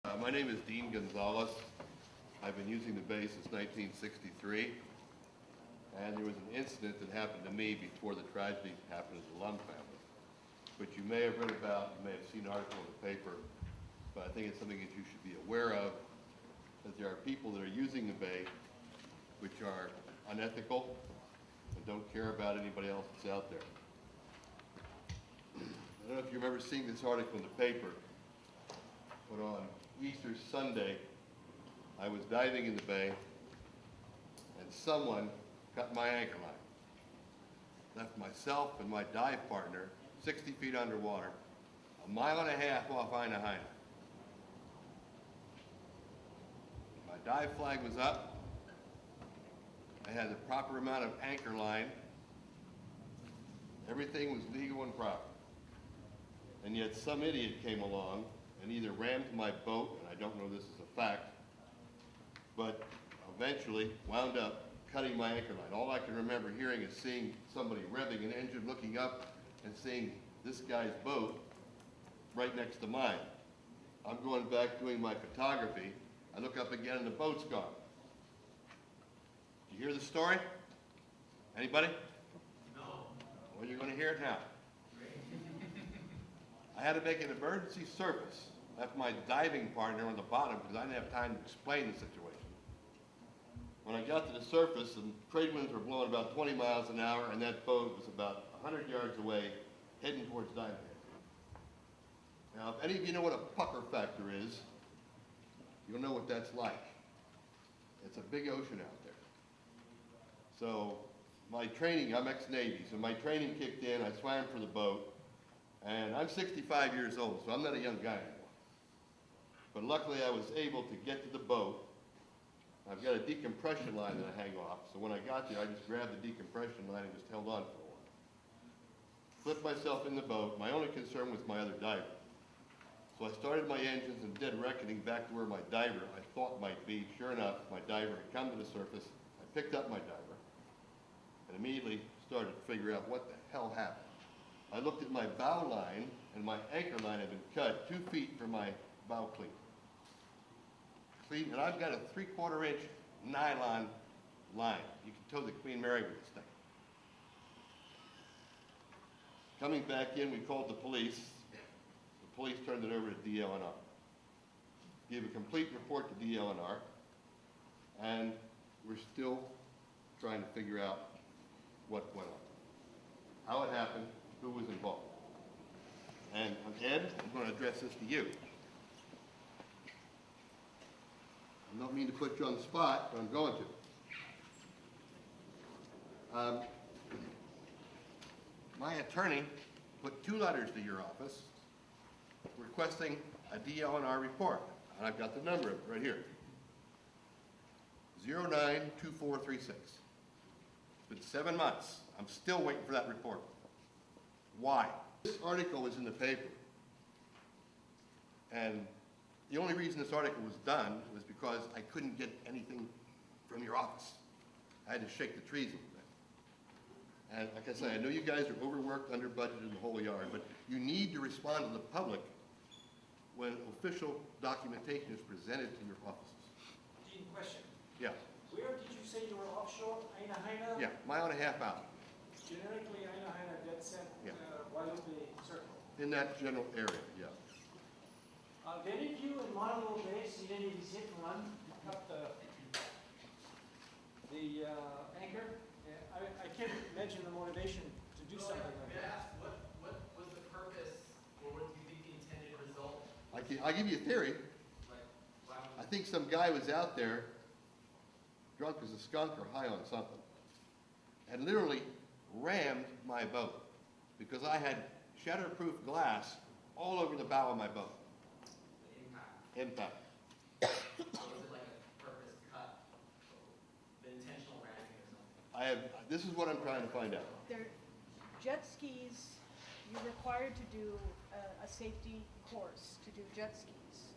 My name is Dean Gonzalez. I've been using the bay since 1963, and there was an incident that happened to me before the tragedy happened to the Lum family, which you may have read about, you may have seen an article in the paper, but I think it's something that you should be aware of, that there are people that are using the bay which are unethical and don't care about anybody else that's out there. I don't know if you remember seeing this article in the paper, but on Easter Sunday, I was diving in the bay, and someone cut my anchor line. Left myself and my dive partner 60 feet underwater, a mile and a half off Aina Haina. My dive flag was up. I had the proper amount of anchor line. Everything was legal and proper. And yet some idiot came along and either rammed my boat, and I don't know this is a fact, but eventually wound up cutting my anchor line. All I can remember hearing is seeing somebody revving an engine, looking up and seeing this guy's boat right next to mine. I'm going back doing my photography. I look up again and the boat's gone. Did you hear the story? Anybody? No. Well, you're going to hear it now. I had to make an emergency surface. Left my diving partner on the bottom because I didn't have time to explain the situation. When I got to the surface, and trade winds were blowing about 20 miles an hour, and that boat was about 100 yards away, heading towards diving. Now, if any of you know what a pucker factor is, you'll know what that's like. It's a big ocean out there. So my training, I'm ex-Navy, so my training kicked in, I swam for the boat, and I'm 65 years old, so I'm not a young guy anymore. But luckily I was able to get to the boat. I've got a decompression line that I hang off, so when I got there, I just grabbed the decompression line and just held on for a while. Flipped myself in the boat. My only concern was my other diver. So I started my engines in dead reckoning back to where my diver I thought might be. Sure enough, my diver had come to the surface. I picked up my diver and immediately started to figure out what the hell happened. I looked at my bow line, and my anchor line had been cut 2 feet from my bow cleat. And I've got a 3/4 inch nylon line. You can tow the Queen Mary with this thing. Coming back in, we called the police. The police turned it over to DLNR. Gave a complete report to DLNR, and we're still trying to figure out what went on, how it happened, who was involved. And Ed, I'm going to address this to you. I don't mean to put you on the spot, but I'm going to. My attorney put 2 letters to your office requesting a DLNR report, and I've got the number of it right here. 092436. It's been 7 months. I'm still waiting for that report. Why? This article was in the paper, and the only reason this article was done was because I couldn't get anything from your office. I had to shake the trees a little bit. And like I say, I know you guys are overworked, under budgeted, the whole yard, but you need to respond to the public when official documentation is presented to your offices. Dean, question. Yeah. Where did you say you were offshore? Aina Haina? Yeah, mile and a half out. Generically, Aina Haina dead set, Yeah. Guadalupe Circle. In that general area, yeah. Did you in Maunalua Bay see any of these hit and run? Cut the anchor? I can't imagine the motivation to do something like that. What was the purpose, or what do you think the intended result? I'll give you a theory. I think some guy was out there, drunk as a skunk or high on something, and literally rammed my boat because I had shatterproof glass all over the bow of my boat. Impact. So was it like a purpose cut? The intentional ramming or something? This is what I'm trying to find out. They're jet skis, you're required to do a safety course to do jet skis.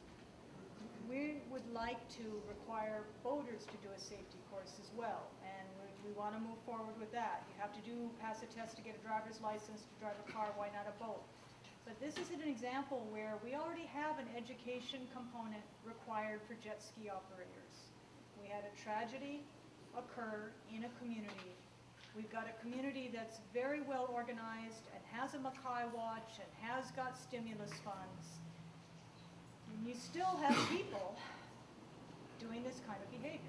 We would like to require boaters to do a safety course as well, and we want to move forward with that. You have to pass a test to get a driver's license to drive a car, why not a boat? But this is an example where we already have an education component required for jet ski operators. We had a tragedy occur in a community. We've got a community that's very well organized and has a Mackay Watch and has got stimulus funds. And you still have people doing this kind of behavior.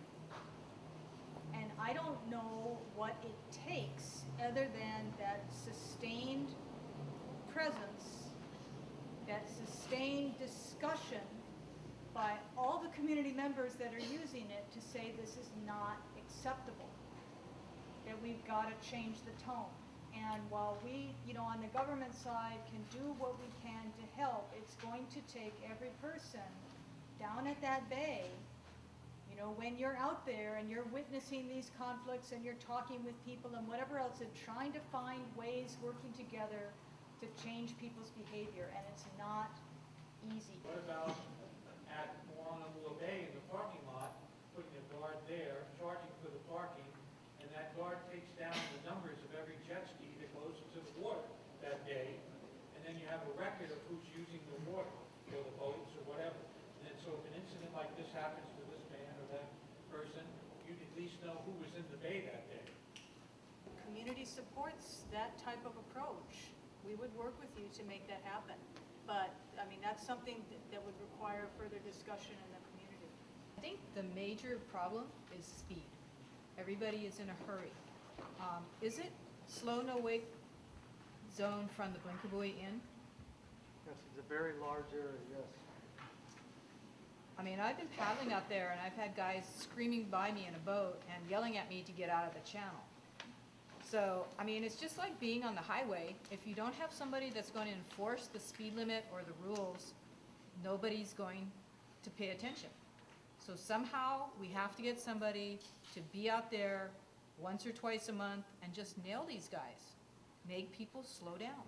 And I don't know what it takes other than that sustained presence, that sustained discussion by all the community members that are using it to say this is not acceptable, that we've got to change the tone. And while we, on the government side can do what we can to help, it's going to take every person down at that bay. When you're out there and you're witnessing these conflicts and you're talking with people and whatever else and trying to find ways working together to change people's behavior, and it's not easy. What about at Maunalua Bay in the parking lot, putting a guard there, charging for the parking, and that guard takes down the numbers of every jet ski that goes into the water that day, and then you have a record of who's using the water, or the boats, or whatever. And then so if an incident like this happens to this man or that person, you'd at least know who was in the bay that day. Community supports that type of approach. We would work with you to make that happen. But, that's something that would require further discussion in the community. I think the major problem is speed. Everybody is in a hurry. Is it slow no wake zone from the Blinker Buoy in? Yes, it's a very large area, yes. I've been paddling out there and I've had guys screaming by me in a boat and yelling at me to get out of the channel. So, it's just like being on the highway. If you don't have somebody that's going to enforce the speed limit or the rules, nobody's going to pay attention. So somehow we have to get somebody to be out there once or twice a month and just nail these guys. Make people slow down.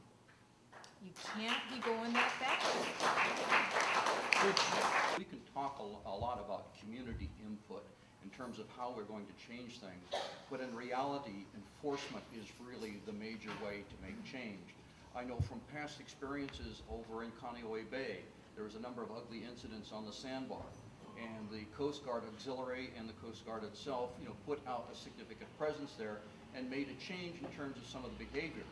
You can't be going that fast. We can talk a lot about community input in terms of how we're going to change things, but in reality, enforcement is really the major way to make change. I know from past experiences over in Kaneohe Bay, there was a number of ugly incidents on the sandbar, and the Coast Guard Auxiliary and the Coast Guard itself, put out a significant presence there and made a change in terms of some of the behavior.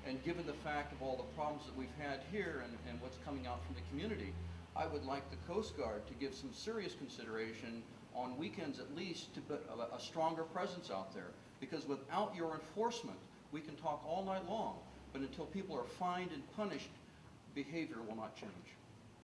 And given the fact of all the problems that we've had here and what's coming out from the community, I would like the Coast Guard to give some serious consideration on weekends at least to put a stronger presence out there. Because without your enforcement, we can talk all night long, but until people are fined and punished, behavior will not change.